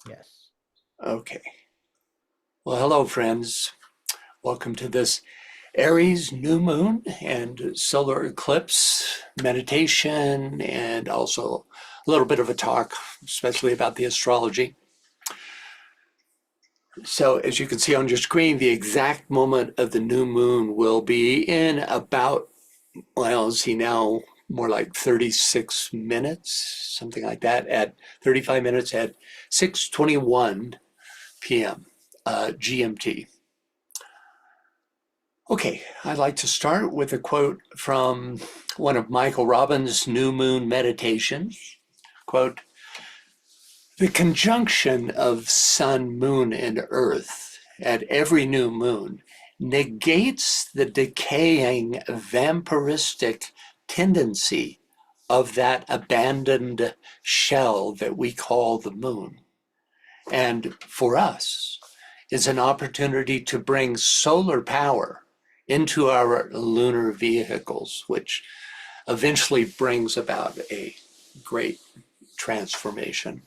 Yes. Okay. Well, hello, friends. Welcome to this Aries New Moon and solar eclipse meditation, and also a little bit of a talk, especially about the astrology. So, as you can see on your screen, the exact moment of the new moon will be in about, well, see now, more like 36 minutes, something like that, at 35 minutes at 6:21 p.m. GMT. Okay, I'd like to start with a quote from one of Michael Robbins' New Moon Meditations. Quote, "The conjunction of sun, moon, and earth at every new moon negates the decaying vampiristic tendency of that abandoned shell that we call the moon. And for us, is an opportunity to bring solar power into our lunar vehicles, which eventually brings about a great transformation."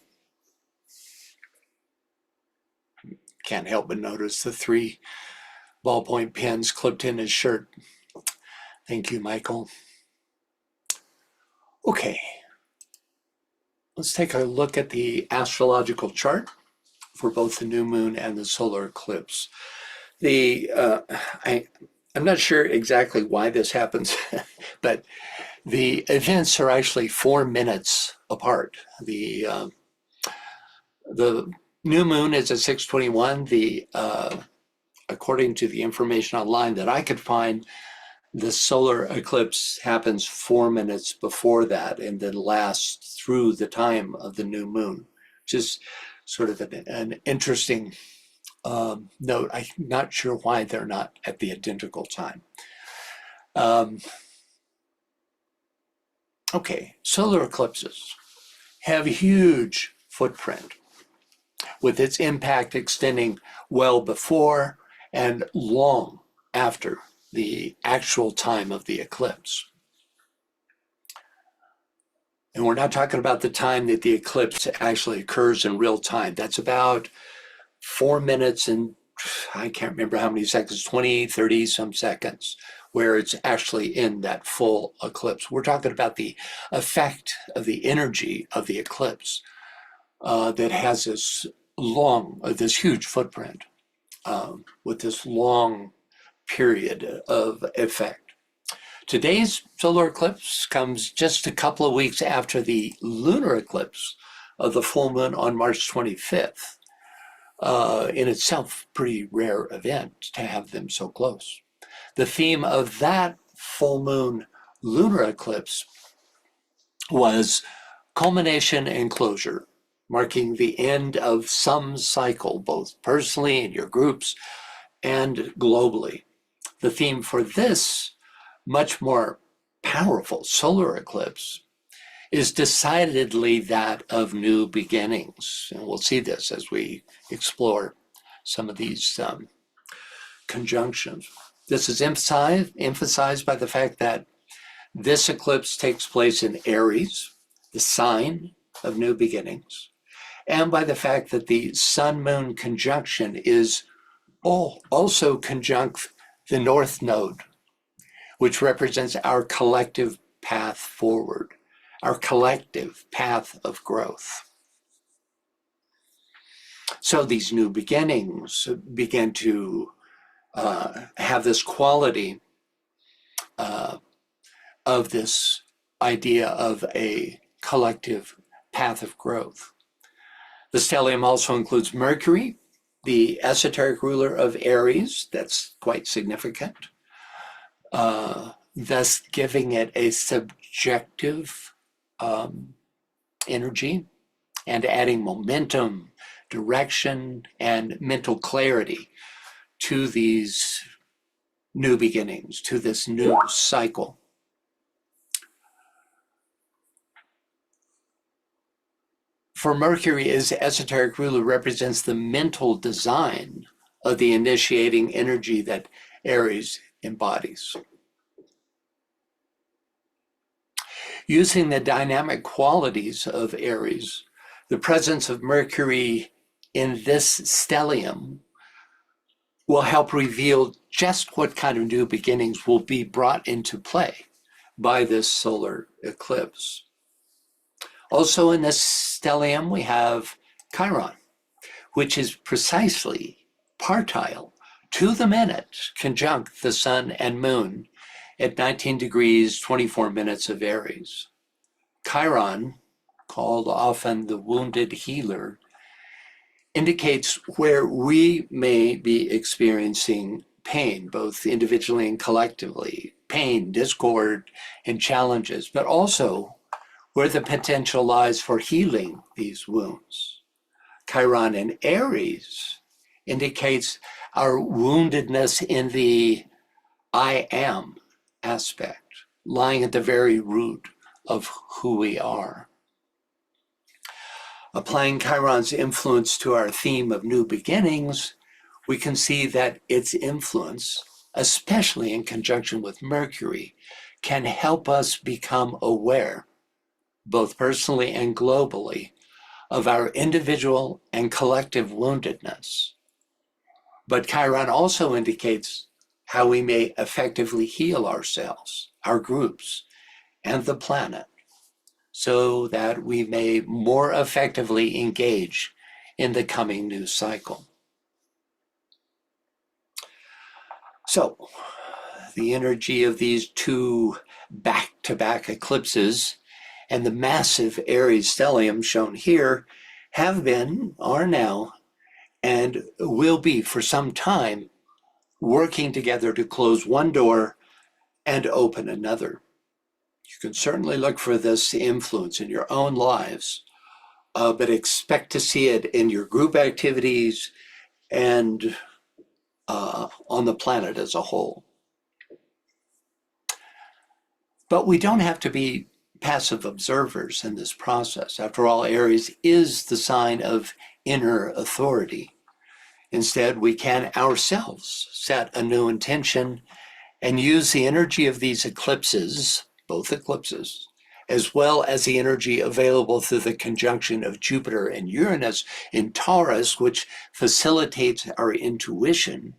Can't help but notice the 3 ballpoint pens clipped in his shirt. Thank you, Michael. Okay, let's take a look at the astrological chart for both the new moon and the solar eclipse. I'm not sure exactly why this happens, but the events are actually 4 minutes apart. The new moon is at 6:21. According to the information online that I could find, the solar eclipse happens 4 minutes before that and then lasts through the time of the new moon, which is sort of an interesting note. I'm not sure why they're not at the identical time. Okay, solar eclipses have a huge footprint, with its impact extending well before and long after the actual time of the eclipse. And we're not talking about the time that the eclipse actually occurs in real time. That's about 4 minutes and I can't remember how many seconds, 20, 30 some seconds, where it's actually in that full eclipse. We're talking about the effect of the energy of the eclipse that has this huge footprint with this long period of effect. Today's solar eclipse comes just a couple of weeks after the lunar eclipse of the full moon on March 25th. In itself, pretty rare event to have them so close. The theme of that full moon lunar eclipse was culmination and closure, marking the end of some cycle, both personally in your groups and globally. The theme for this much more powerful solar eclipse is decidedly that of new beginnings. And we'll see this as we explore some of these conjunctions. This is emphasized by the fact that this eclipse takes place in Aries, the sign of new beginnings, and by the fact that the sun-moon conjunction is also conjunct the North Node, which represents our collective path forward, our collective path of growth. So these new beginnings begin to have this quality of this idea of a collective path of growth. The stellium also includes Mercury, the esoteric ruler of Aries. That's quite significant, thus giving it a subjective energy and adding momentum, direction, and mental clarity to these new beginnings, to this new cycle. For Mercury, as esoteric ruler, represents the mental design of the initiating energy that Aries embodies. Using the dynamic qualities of Aries, the presence of Mercury in this stellium will help reveal just what kind of new beginnings will be brought into play by this solar eclipse. Also in this stellium, we have Chiron, which is precisely partile to the minute conjunct the sun and moon at 19 degrees 24 minutes of Aries. Chiron, called often the wounded healer, indicates where we may be experiencing pain, both individually and collectively, pain, discord, and challenges, but also where the potential lies for healing these wounds. Chiron in Aries indicates our woundedness in the I am aspect, lying at the very root of who we are. Applying Chiron's influence to our theme of new beginnings, we can see that its influence, especially in conjunction with Mercury, can help us become aware, both personally and globally, of our individual and collective woundedness. But Chiron also indicates how we may effectively heal ourselves, our groups, and the planet, so that we may more effectively engage in the coming new cycle. So, the energy of these two back-to-back eclipses and the massive Aries stellium shown here have been, are now, and will be for some time working together to close one door and open another. You can certainly look for this influence in your own lives, but expect to see it in your group activities and on the planet as a whole. But we don't have to be passive observers in this process. After all, Aries is the sign of inner authority. Instead, we can ourselves set a new intention and use the energy of these eclipses, both eclipses, as well as the energy available through the conjunction of Jupiter and Uranus in Taurus, which facilitates our intuition,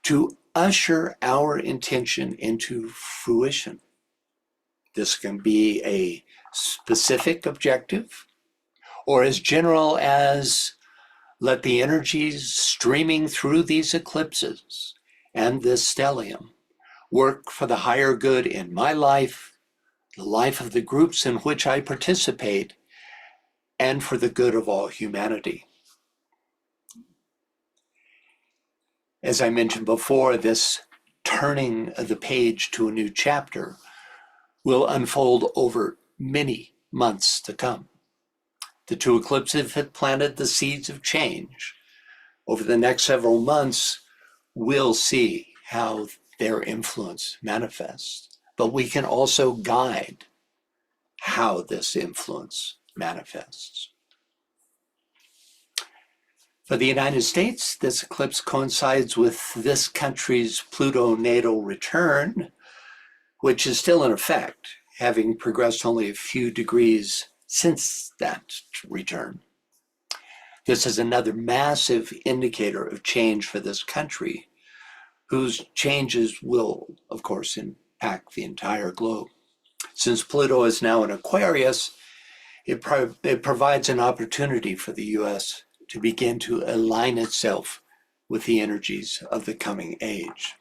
to usher our intention into fruition. This can be a specific objective, or as general as let the energies streaming through these eclipses and this stellium work for the higher good in my life, the life of the groups in which I participate, and for the good of all humanity. As I mentioned before, this turning of the page to a new chapter will unfold over many months to come. The two eclipses have planted the seeds of change. Over the next several months, we'll see how their influence manifests, but we can also guide how this influence manifests. For the United States, this eclipse coincides with this country's Pluto natal return, which is still in effect, having progressed only a few degrees since that return. This is another massive indicator of change for this country, whose changes will, of course, impact the entire globe. Since Pluto is now in Aquarius, it provides an opportunity for the U.S. to begin to align itself with the energies of the coming age.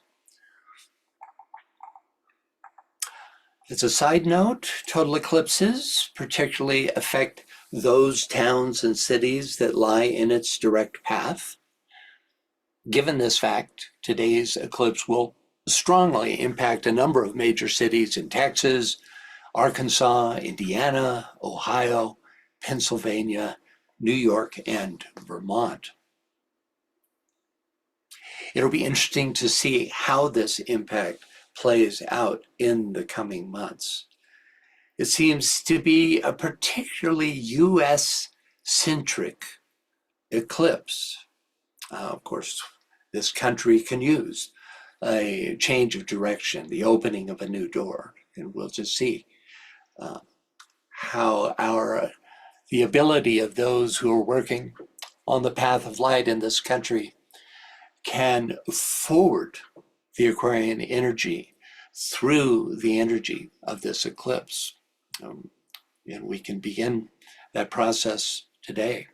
As a side note, total eclipses particularly affect those towns and cities that lie in its direct path. Given this fact, today's eclipse will strongly impact a number of major cities in Texas, Arkansas, Indiana, Ohio, Pennsylvania, New York, and Vermont. It'll be interesting to see how this impact plays out in the coming months. It seems to be a particularly US-centric eclipse. Of course, this country can use a change of direction, the opening of a new door, and we'll just see how the ability of those who are working on the path of light in this country can forward the Aquarian energy through the energy of this eclipse. And we can begin that process today.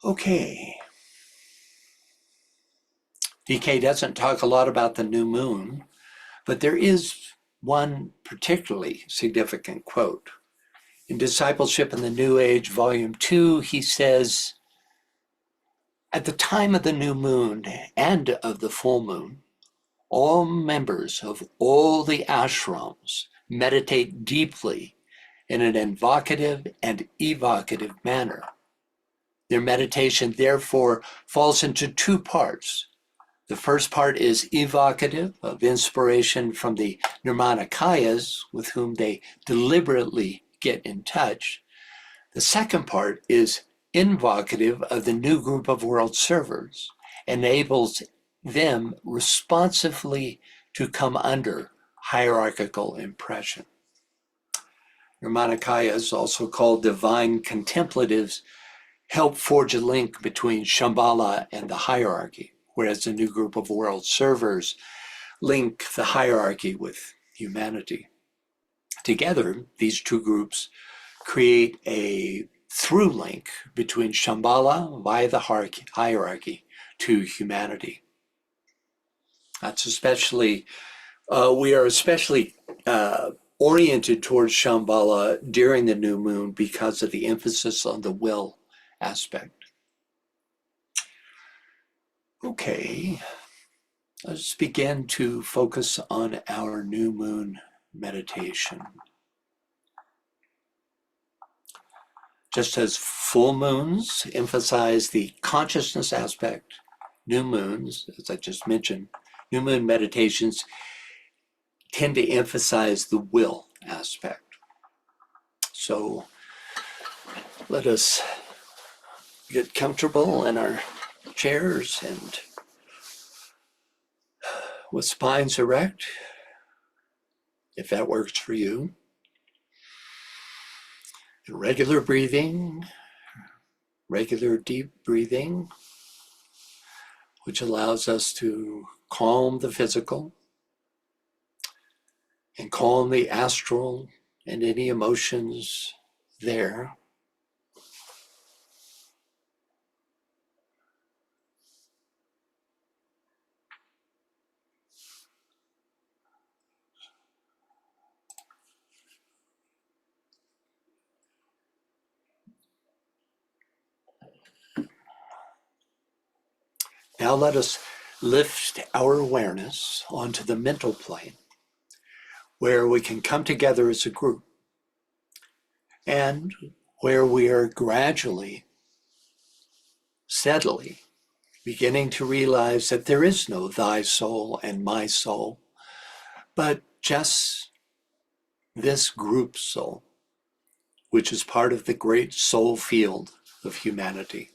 Okay. DK doesn't talk a lot about the new moon, but there is one particularly significant quote. In Discipleship in the New Age, Volume 2, he says, "At the time of the new moon and of the full moon, all members of all the ashrams meditate deeply in an invocative and evocative manner. Their meditation, therefore, falls into two parts. The first part is evocative, of inspiration from the Nirmanakayas, with whom they deliberately get in touch. The second part is invocative of the new group of world servers, enables them responsively to come under hierarchical impression." Nirmanakayas, also called divine contemplatives, help forge a link between Shambhala and the hierarchy, whereas the new group of world servers link the hierarchy with humanity. Together, these two groups create a through link between Shambhala via the hierarchy to humanity. That's especially, we are especially oriented towards Shambhala during the new moon because of the emphasis on the will aspect. Okay, let's begin to focus on our new moon meditation. Just as full moons emphasize the consciousness aspect, new moons, as I just mentioned, new moon meditations tend to emphasize the will aspect. So let us get comfortable in our chairs and with spines erect, if that works for you. Regular breathing, regular deep breathing, which allows us to calm the physical and calm the astral and any emotions there. Now let us lift our awareness onto the mental plane, where we can come together as a group and where we are gradually, steadily beginning to realize that there is no thy soul and my soul, but just this group soul, which is part of the great soul field of humanity.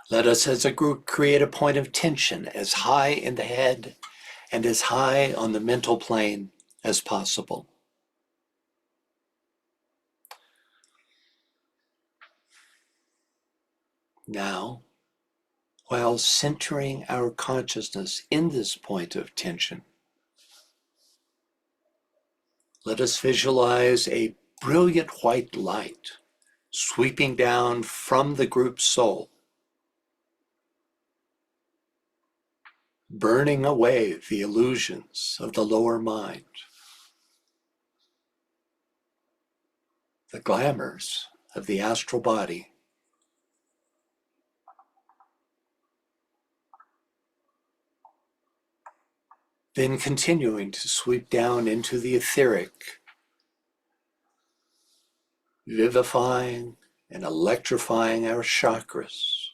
Let us as a group create a point of tension as high in the head and as high on the mental plane as possible. Now, while centering our consciousness in this point of tension, let us visualize a brilliant white light sweeping down from the group soul, burning away the illusions of the lower mind, the glamours of the astral body, then continuing to sweep down into the etheric, vivifying and electrifying our chakras,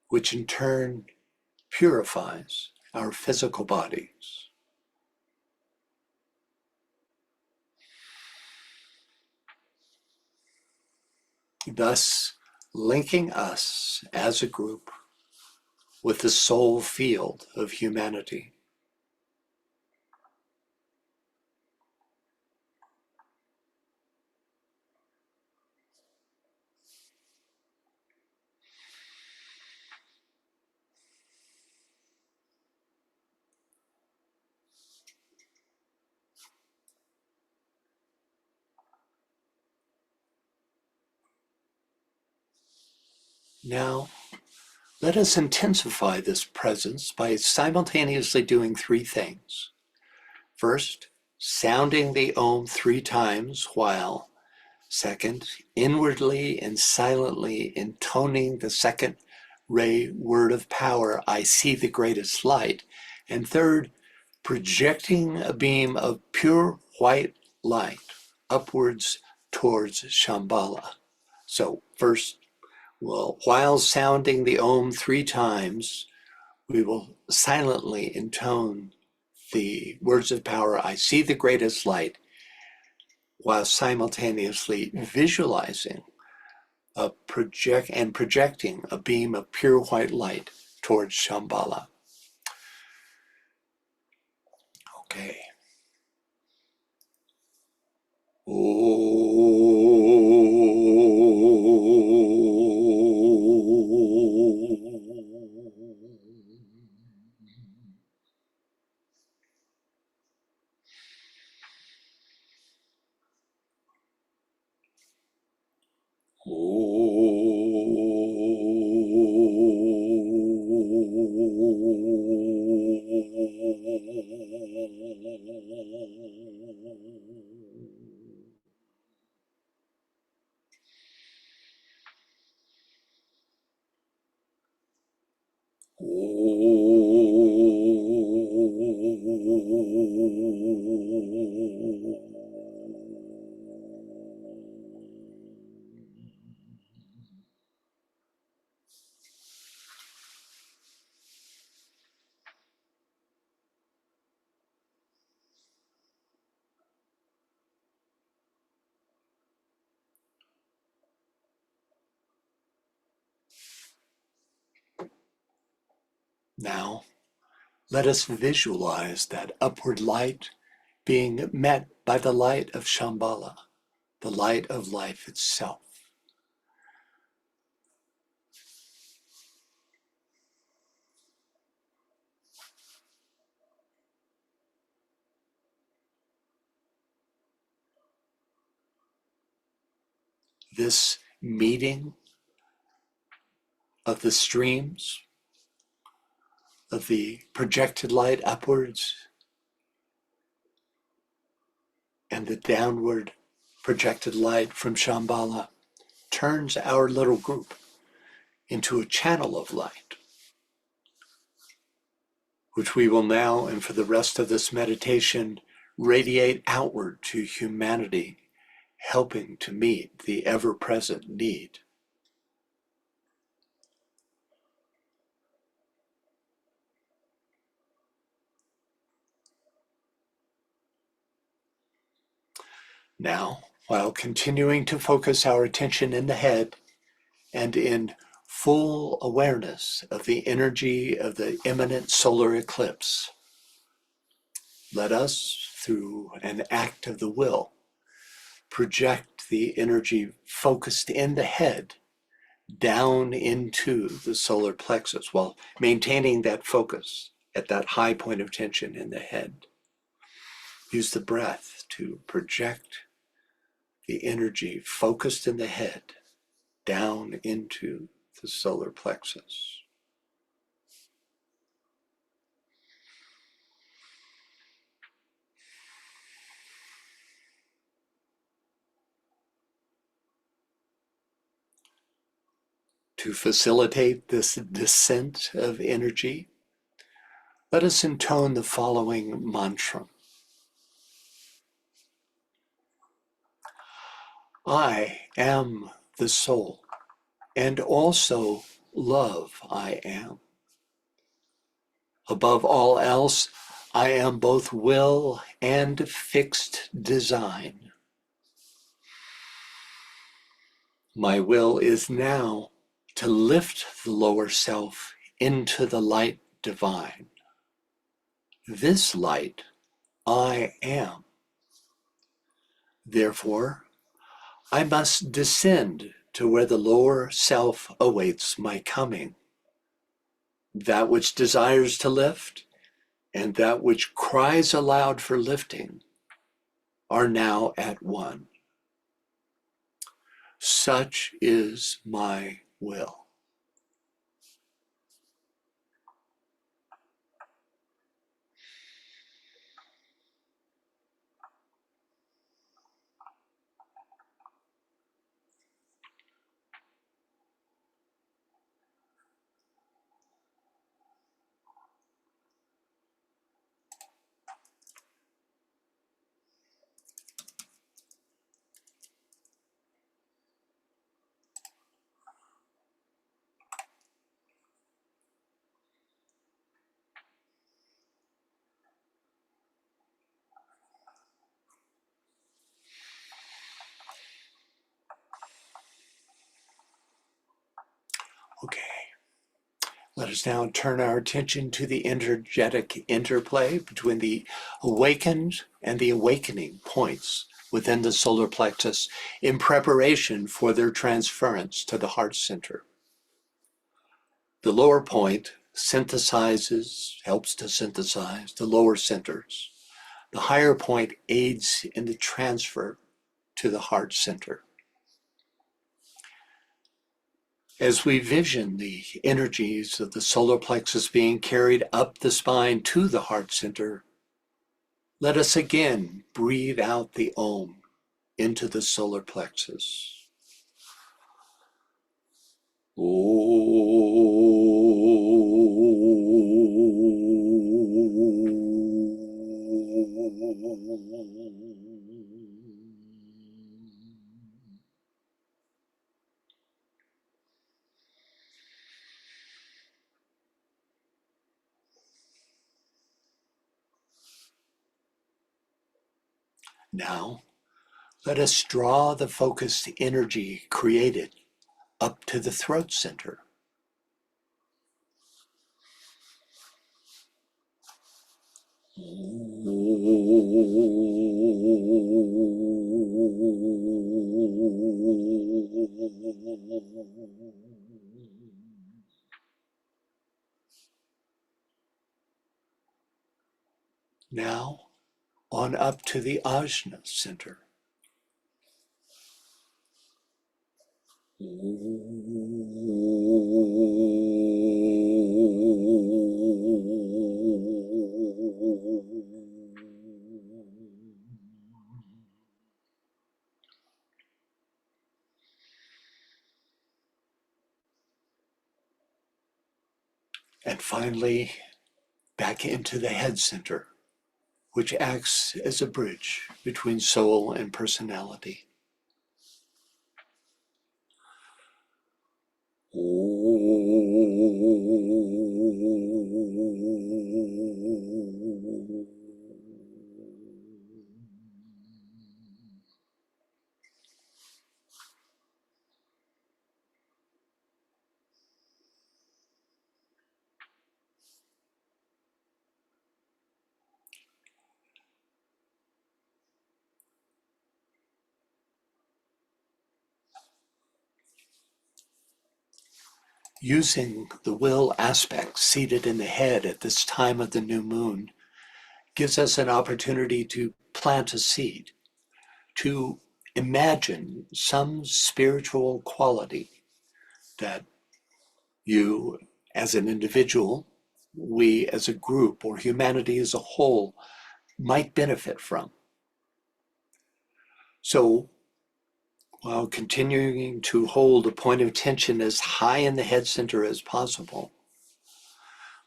which in turn purifies our physical bodies. Thus linking us as a group with the soul field of humanity. Now, let us intensify this presence by simultaneously doing three things. First, sounding the Om 3 times while, second, inwardly and silently intoning the second ray word of power, I see the greatest light, and third, projecting a beam of pure white light upwards towards Shambhala. So first, while sounding the Om 3 times, we will silently intone the words of power, I see the greatest light, while simultaneously visualizing projecting a beam of pure white light towards Shambhala. Okay. Now, let us visualize that upward light being met by the light of Shambhala, the light of life itself. This meeting of the streams of the projected light upwards and the downward projected light from Shambhala turns our little group into a channel of light, which we will now and for the rest of this meditation radiate outward to humanity, helping to meet the ever-present need. Now, while continuing to focus our attention in the head and in full awareness of the energy of the imminent solar eclipse, let us, through an act of the will, project the energy focused in the head down into the solar plexus while maintaining that focus at that high point of tension in the head. Use the breath to project the energy focused in the head down into the solar plexus. To facilitate this descent of energy, let us intone the following mantra. I am the soul, and also love I am. Above all else, I am both will and fixed design. My will is now to lift the lower self into the light divine. This light I am. Therefore, I must descend to where the lower self awaits my coming. That which desires to lift and that which cries aloud for lifting are now at one. Such is my will. Okay, let us now turn our attention to the energetic interplay between the awakened and the awakening points within the solar plexus in preparation for their transference to the heart center. The lower point helps to synthesize the lower centers. The higher point aids in the transfer to the heart center. As we vision the energies of the solar plexus being carried up the spine to the heart center, let us again breathe out the Om into the solar plexus. Now, let us draw the focused energy created up to the throat center. Now, on up to the Ajna center. And finally, back into the head center, which acts as a bridge between soul and personality. Using the will aspect seated in the head at this time of the new moon gives us an opportunity to plant a seed, to imagine some spiritual quality that you as an individual, we as a group, or humanity as a whole might benefit from. So, while continuing to hold a point of tension as high in the head center as possible,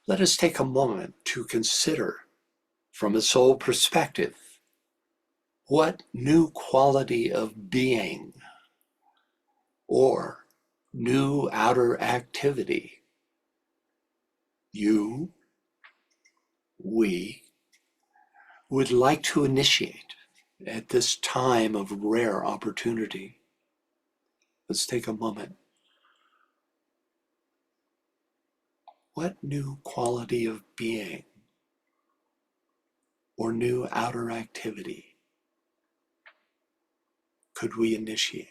let us take a moment to consider, from a soul perspective, what new quality of being or new outer activity you, we, would like to initiate at this time of rare opportunity. Let's take a moment. what new quality of being or new outer activity could we initiate?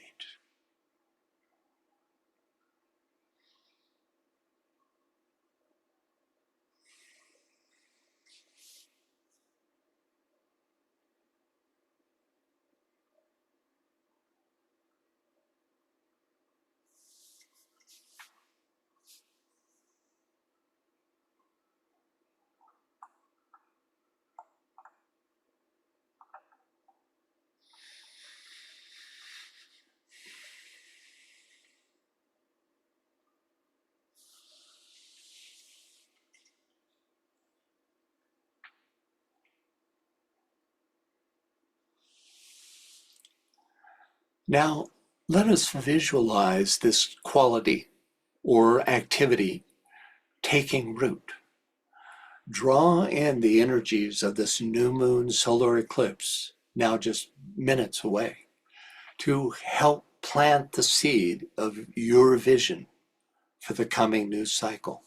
Now, let us visualize this quality or activity taking root. Draw in the energies of this new moon solar eclipse, now just minutes away, to help plant the seed of your vision for the coming news cycle.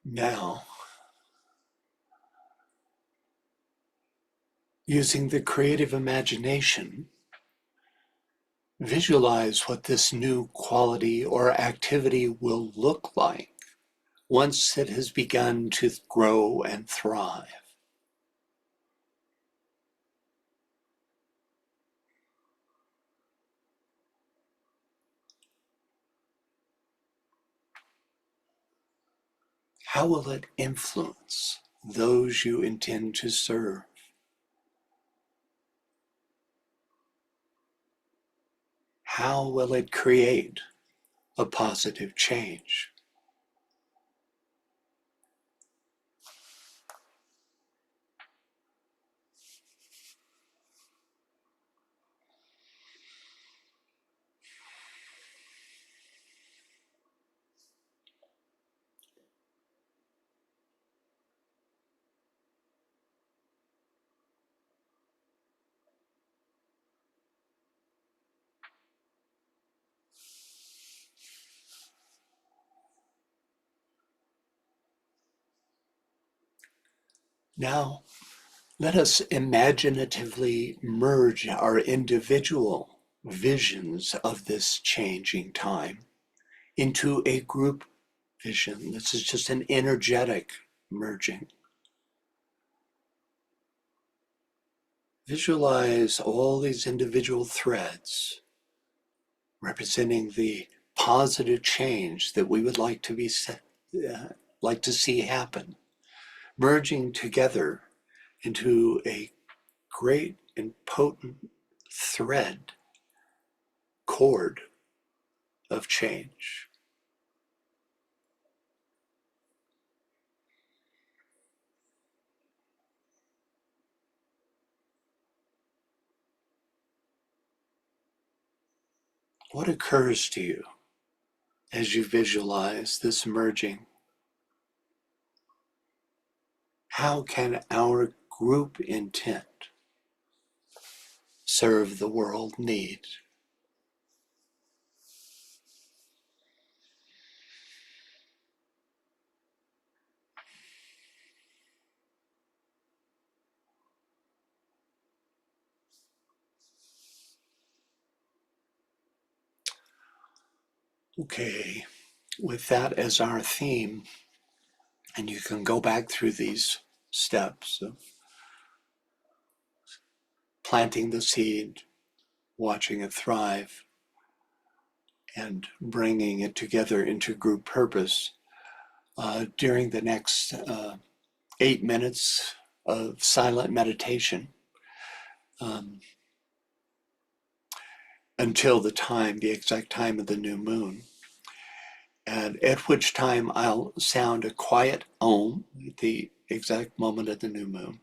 Now, using the creative imagination, visualize what this new quality or activity will look like once it has begun to grow and thrive. How will it influence those you intend to serve? How will it create a positive change? Now, let us imaginatively merge our individual visions of this changing time into a group vision. This is just an energetic merging. Visualize all these individual threads representing the positive change that we would like to see happen, merging together into a great and potent thread, cord of change. What occurs to you as you visualize this merging? How can our group intent serve the world need? Okay, with that as our theme, and you can go back through these steps of planting the seed, watching it thrive, and bringing it together into group purpose during the next 8 minutes of silent meditation um, until the exact time of the new moon. And at which time I'll sound a quiet Om at the exact moment of the new moon.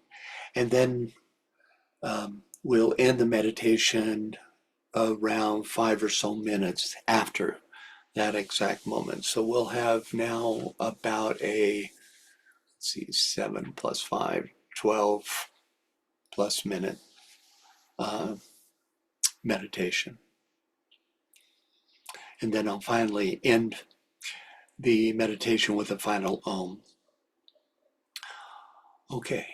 And then we'll end the meditation around 5 or so minutes after that exact moment. So we'll have now about let's see, 7 plus 5, 12 plus minute uh, meditation. And then I'll finally end the meditation with a final Om. Okay.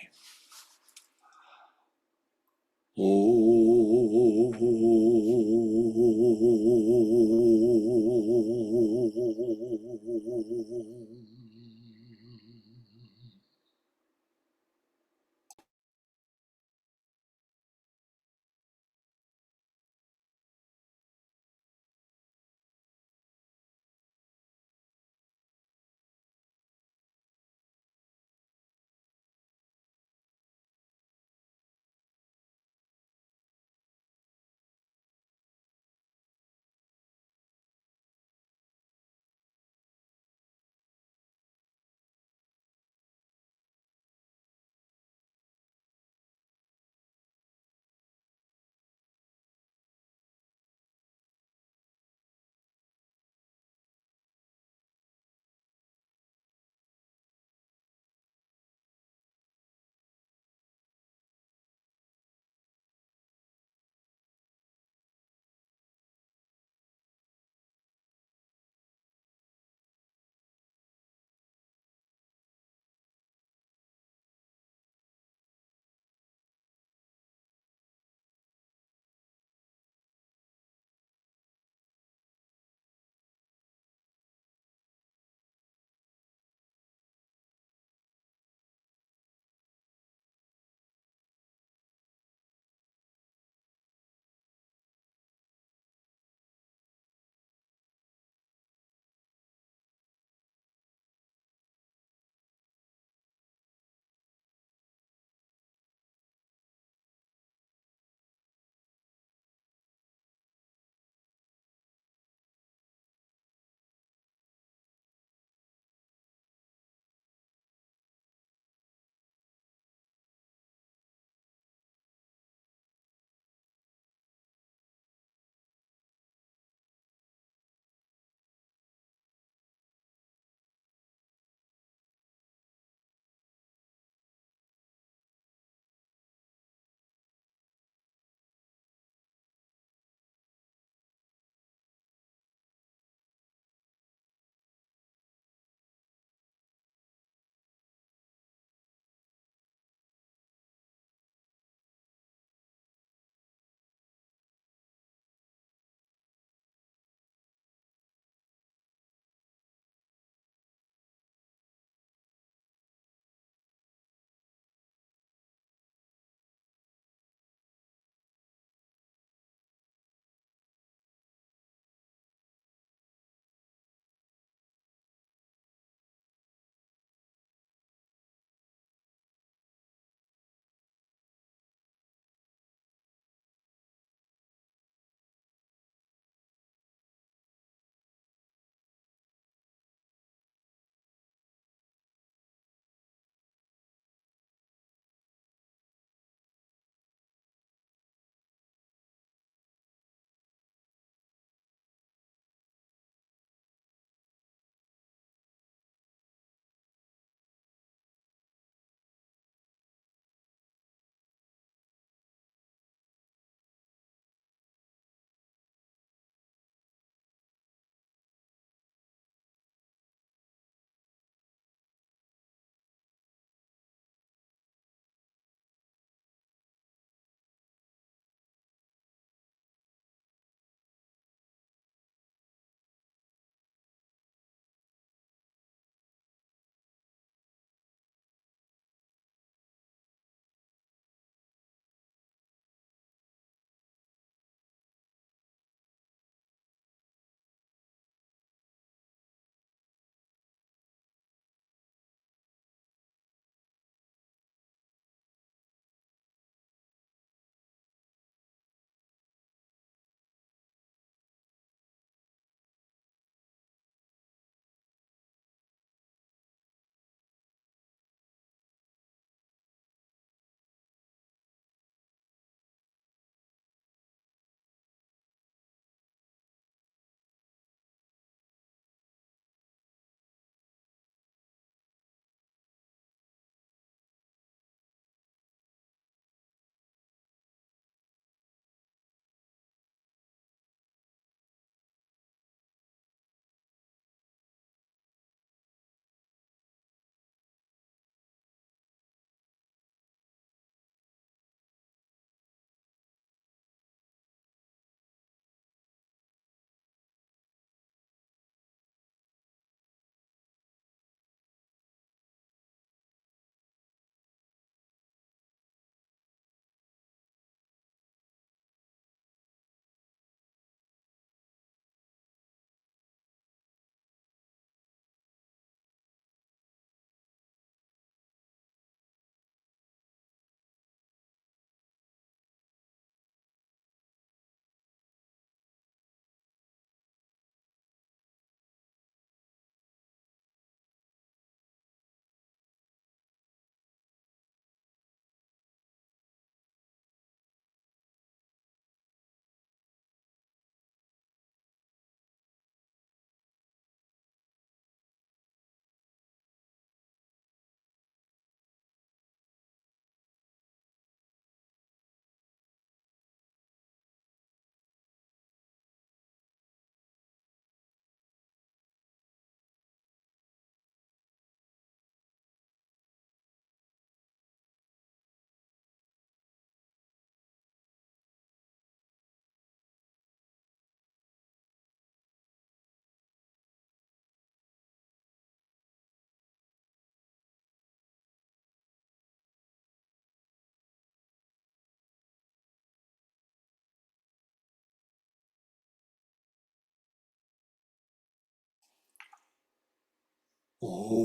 Om.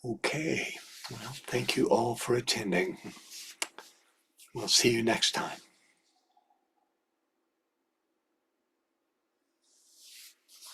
Okay, well, thank you all for attending. We'll see you next time.